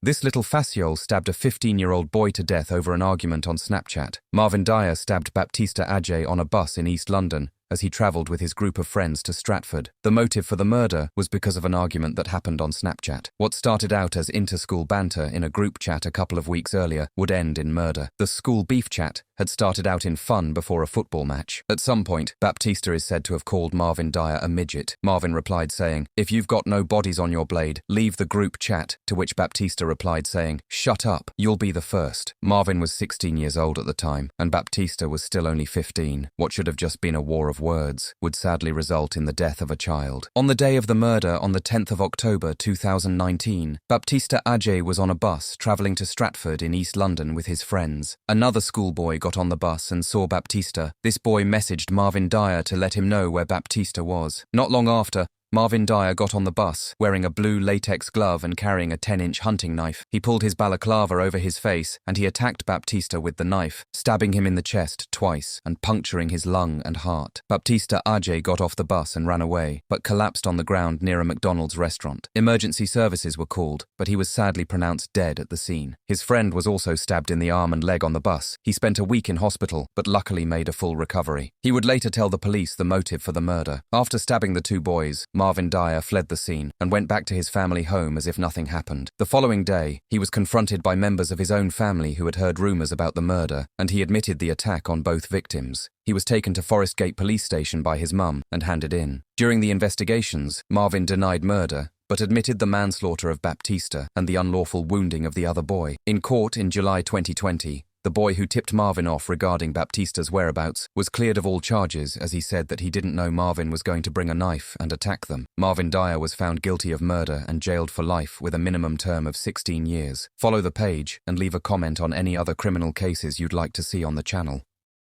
This little Faciol stabbed a 15-year-old boy to death over an argument on Snapchat. Marvin Dyer stabbed Baptista Adjei on a bus in East London as he travelled with his group of friends to Stratford. The motive for the murder was because of an argument that happened on Snapchat. What started out as inter-school banter in a group chat a couple of weeks earlier would end in murder. The school beef chat had started out in fun before a football match. At some point, Baptista is said to have called Marvin Dyer a midget. Marvin replied saying, "If you've got no bodies on your blade, leave the group chat," to which Baptista replied saying, "Shut up, you'll be the first." Marvin was 16 years old at the time, and Baptista was still only 15. What should have just been a war of words would sadly result in the death of a child. On the day of the murder, on the 10th of October 2019, Baptista Adjei was on a bus travelling to Stratford in East London with his friends. Another schoolboy got on the bus and saw Baptista. This boy messaged Marvin Dyer to let him know where Baptista was. Not long after, Marvin Dyer got on the bus, wearing a blue latex glove and carrying a 10-inch hunting knife. He pulled his balaclava over his face and he attacked Baptista with the knife, stabbing him in the chest twice and puncturing his lung and heart. Baptista Adjei got off the bus and ran away, but collapsed on the ground near a McDonald's restaurant. Emergency services were called, but he was sadly pronounced dead at the scene. His friend was also stabbed in the arm and leg on the bus. He spent a week in hospital, but luckily made a full recovery. He would later tell the police the motive for the murder. After stabbing the two boys, Marvin Dyer fled the scene and went back to his family home as if nothing happened. The following day, he was confronted by members of his own family who had heard rumours about the murder, and he admitted the attack on both victims. He was taken to Forest Gate Police Station by his mum and handed in. During the investigations, Marvin denied murder, but admitted the manslaughter of Baptista and the unlawful wounding of the other boy. In court in July 2020, the boy who tipped Marvin off regarding Baptista's whereabouts was cleared of all charges as he said that he didn't know Marvin was going to bring a knife and attack them. Marvin Dyer was found guilty of murder and jailed for life with a minimum term of 16 years. Follow the page and leave a comment on any other criminal cases you'd like to see on the channel.